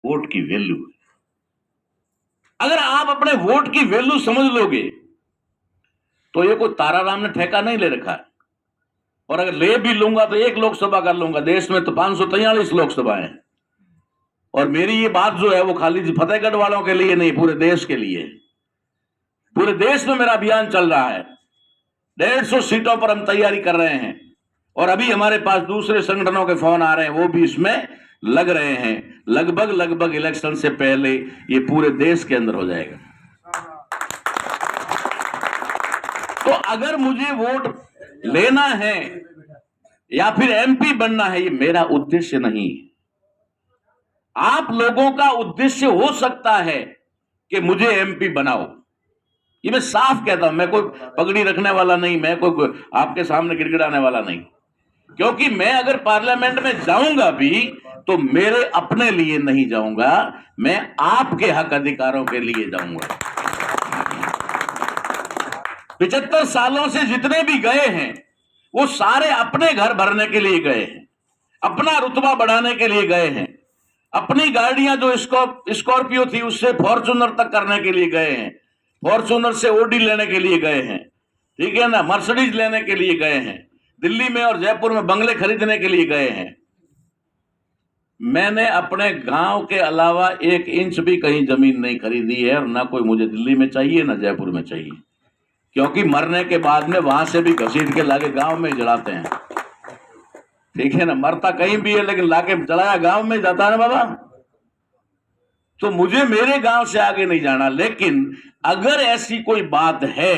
Vote की value. अगर आप अपने वोट की वैल्यू समझ लोगे तो ये कोई ताराराम ने ठेका नहीं ले रखा है, और अगर ले भी लूंगा तो 1 लोकसभा कर लूंगा। देश में तो 543 लोकसभाएं हैं, और मेरी ये बात जो है वो खाली फतेहगढ़ वालों के लिए नहीं, पूरे देश के लिए। पूरे देश में मेरा अभियान चल रहा है। 150 सीटों पर हम तैयारी कर रहे हैं, और अभी हमारे पास दूसरे संगठनों के फोन आ रहे हैं, वो भी इसमें लग रहे हैं। लगभग इलेक्शन से पहले ये पूरे देश के अंदर हो जाएगा। तो अगर मुझे वोट लेना है या फिर एमपी बनना है, ये मेरा उद्देश्य नहीं। आप लोगों का उद्देश्य हो सकता है कि मुझे एमपी बनाओ, ये मैं साफ कहता हूं। मैं कोई पगड़ी रखने वाला नहीं, मैं कोई आपके सामने गिड़गिड़ाने वाला नहीं, क्योंकि मैं अगर पार्लियामेंट में जाऊंगा भी तो मेरे अपने लिए नहीं जाऊंगा, मैं आपके हक अधिकारों के लिए जाऊंगा। 75 सालों से जितने भी गए हैं वो सारे अपने घर भरने के लिए गए हैं, अपना रुतबा बढ़ाने के लिए गए हैं, अपनी गाड़ियां जो स्कॉर्पियो थी उससे फॉर्च्यूनर तक करने के लिए गए हैं, फॉर्च्यूनर से ओडी लेने के लिए गए हैं, ठीक है ना, मर्सिडीज लेने के लिए गए हैं, दिल्ली में और जयपुर में बंगले खरीदने के लिए गए हैं। मैंने अपने गांव के अलावा 1 इंच भी कहीं जमीन नहीं खरीदी है, और ना कोई मुझे दिल्ली में चाहिए ना जयपुर में चाहिए, क्योंकि मरने के बाद में वहां से भी घसीट के लाके गांव में जलाते हैं, ठीक है ना। मरता कहीं भी है लेकिन लाके जलाया गांव में जाता है ना बाबा। तो मुझे मेरे गांव से आगे नहीं जाना, लेकिन अगर ऐसी कोई बात है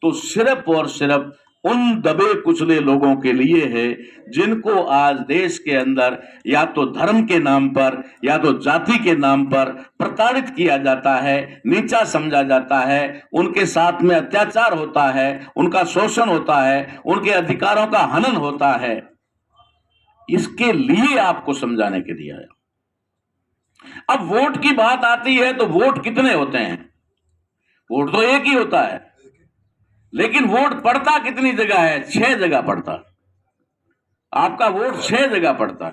तो सिर्फ और सिर्फ उन दबे कुचले लोगों के लिए है जिनको आज देश के अंदर या तो धर्म के नाम पर या तो जाति के नाम पर प्रताड़ित किया जाता है, नीचा समझा जाता है, उनके साथ में अत्याचार होता है, उनका शोषण होता है, उनके अधिकारों का हनन होता है। इसके लिए आपको समझाने के लिए आया। अब वोट की बात आती है तो वोट कितने होते हैं? वोट तो एक ही होता है, लेकिन वोट पड़ता कितनी जगह है? 6 जगह पड़ता। आपका वोट 6 जगह पड़ता।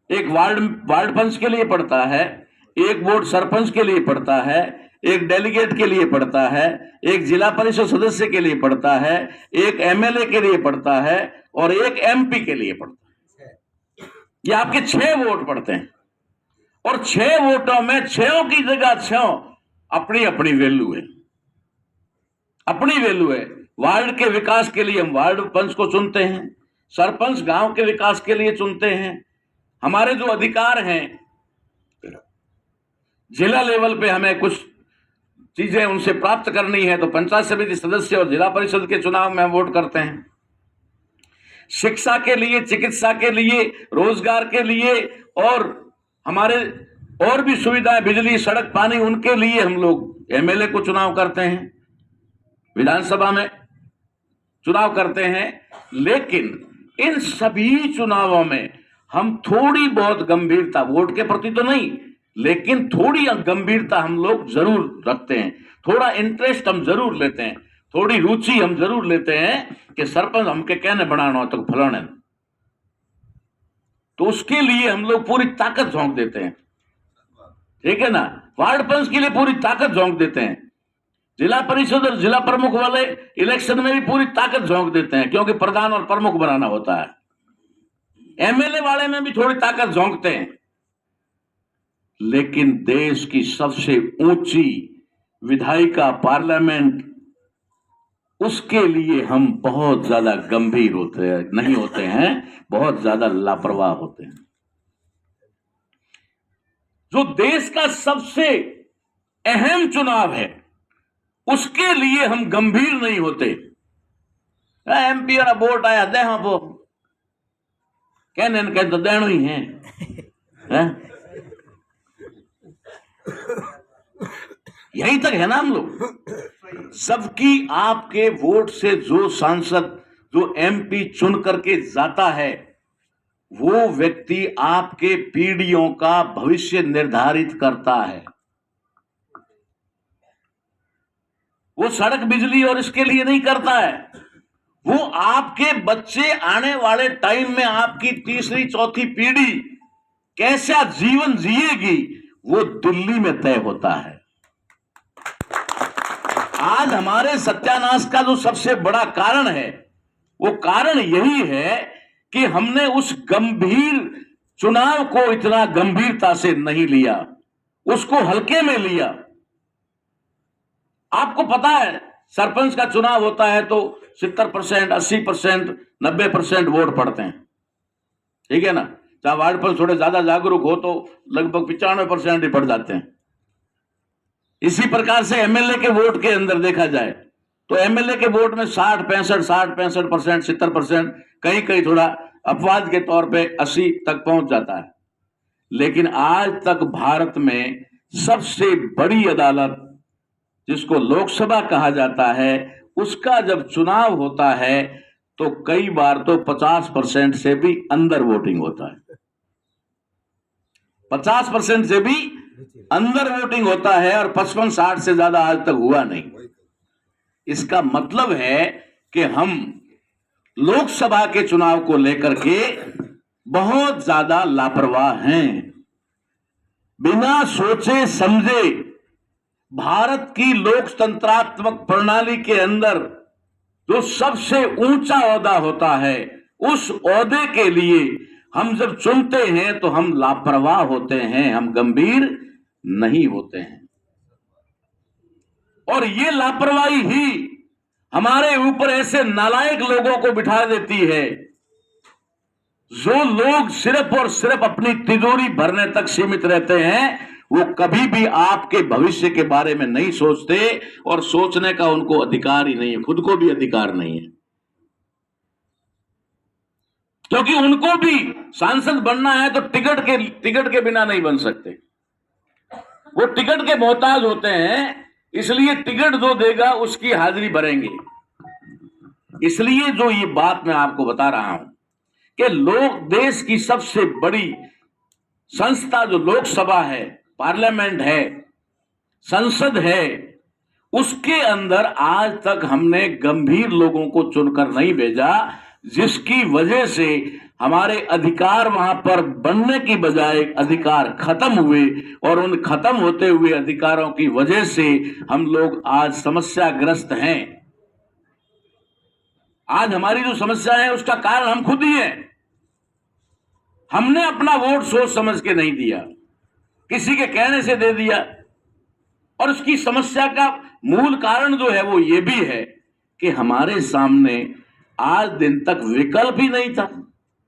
एक वार्ड पंच के लिए पड़ता है, एक वोट सरपंच के लिए पड़ता है, एक डेलीगेट के लिए पड़ता है, एक जिला परिषद सदस्य के लिए पड़ता है, एक एमएलए के लिए पड़ता है, और एक एमपी के लिए पड़ता है। ये आपके 6 वोट पड़ते हैं, और 6 वोटों में 6 की जगह 6 अपनी अपनी वैल्यू है, अपनी वैल्यू है। वार्ड के विकास के लिए हम वार्ड पंच को चुनते हैं, सरपंच गांव के विकास के लिए चुनते हैं। हमारे जो अधिकार हैं जिला लेवल पे हमें कुछ चीजें उनसे प्राप्त करनी है तो पंचायत समिति सदस्य और जिला परिषद के चुनाव में हम वोट करते हैं। शिक्षा के लिए, चिकित्सा के लिए, रोजगार के लिए, और हमारे और भी सुविधाएं, बिजली, सड़क, पानी, उनके लिए हम लोग एमएलए को चुनाव करते हैं, विधानसभा में चुनाव करते हैं। लेकिन इन सभी चुनावों में हम थोड़ी बहुत गंभीरता, वोट के प्रति तो नहीं, लेकिन थोड़ी गंभीरता हम लोग जरूर रखते हैं, थोड़ा इंटरेस्ट हम जरूर लेते हैं, थोड़ी रुचि हम जरूर लेते हैं कि सरपंच हमके कहने बनाना हो तो फलाने, तो उसके लिए हम लोग पूरी ताकत झोंक देते हैं, ठीक है ना। वार्ड पंच के लिए पूरी ताकत झोंक देते हैं, जिला परिषद और जिला प्रमुख वाले इलेक्शन में भी पूरी ताकत झोंक देते हैं, क्योंकि प्रधान और प्रमुख बनाना होता है। एमएलए वाले में भी थोड़ी ताकत झोंकते हैं, लेकिन देश की सबसे ऊंची विधायिका पार्लियामेंट, उसके लिए हम बहुत ज्यादा गंभीर नहीं होते हैं, बहुत ज्यादा लापरवाह होते हैं। जो देश का सबसे अहम चुनाव है उसके लिए हम गंभीर नहीं होते। एमपी और वोट आया दे, हाँ वो कहने कह तो देना ही है? यहीं तक है ना हम लोग। सबकी आपके वोट से जो सांसद, जो एमपी चुन करके जाता है, वो व्यक्ति आपके पीढ़ियों का भविष्य निर्धारित करता है। वो सड़क, बिजली और इसके लिए नहीं करता है, वो आपके बच्चे आने वाले टाइम में, आपकी तीसरी चौथी पीढ़ी कैसा जीवन जिएगी वो दिल्ली में तय होता है। आज हमारे सत्यानाश का जो सबसे बड़ा कारण है वो कारण यही है कि हमने उस गंभीर चुनाव को इतना गंभीरता से नहीं लिया, उसको हल्के में लिया। आपको पता है सरपंच का चुनाव होता है तो 70%, 80%, 90% वोट पड़ते हैं, ठीक है ना। चाहे वार्ड पर थोड़े ज्यादा जागरूक हो तो लगभग 95% ही पड़ जाते हैं। इसी प्रकार से एमएलए के वोट के अंदर देखा जाए तो एमएलए के वोट में 60-65%, 70%, कहीं कहीं थोड़ा अपवाद के तौर पे 80 तक पहुंच जाता है। लेकिन आज तक भारत में सबसे बड़ी अदालत जिसको लोकसभा कहा जाता है उसका जब चुनाव होता है तो कई बार तो 50% से भी अंदर वोटिंग होता है, 50% से भी अंदर वोटिंग होता है और 55-60 से ज्यादा आज तक हुआ नहीं। इसका मतलब है कि हम लोकसभा के चुनाव को लेकर के बहुत ज्यादा लापरवाह हैं। बिना सोचे समझे भारत की लोकतंत्रात्मक प्रणाली के अंदर जो सबसे ऊंचा ओहदा होता है उस ओहदे के लिए हम जब चुनते हैं तो हम लापरवाह होते हैं, हम गंभीर नहीं होते हैं। और ये लापरवाही ही हमारे ऊपर ऐसे नालायक लोगों को बिठा देती है जो लोग सिर्फ और सिर्फ अपनी तिजोरी भरने तक सीमित रहते हैं। वो कभी भी आपके भविष्य के बारे में नहीं सोचते और सोचने का उनको अधिकार ही नहीं है, खुद को भी अधिकार नहीं है, क्योंकि उनको भी सांसद बनना है तो टिकट के बिना नहीं बन सकते। वो टिकट के मोहताज होते हैं, इसलिए टिकट जो देगा उसकी हाजिरी भरेंगे। इसलिए जो ये बात मैं आपको बता रहा हूं कि देश की सबसे बड़ी संस्था जो लोकसभा है, पार्लियामेंट है, संसद है, उसके अंदर आज तक हमने गंभीर लोगों को चुनकर नहीं भेजा, जिसकी वजह से हमारे अधिकार वहां पर बनने की बजाय अधिकार खत्म हुए और उन खत्म होते हुए अधिकारों की वजह से हम लोग आज समस्याग्रस्त हैं। आज हमारी जो समस्या है उसका कारण हम खुद ही हैं। हमने अपना वोट सोच समझ के नहीं दिया, किसी के कहने से दे दिया। और उसकी समस्या का मूल कारण जो है वो ये भी है कि हमारे सामने आज दिन तक विकल्प ही नहीं था।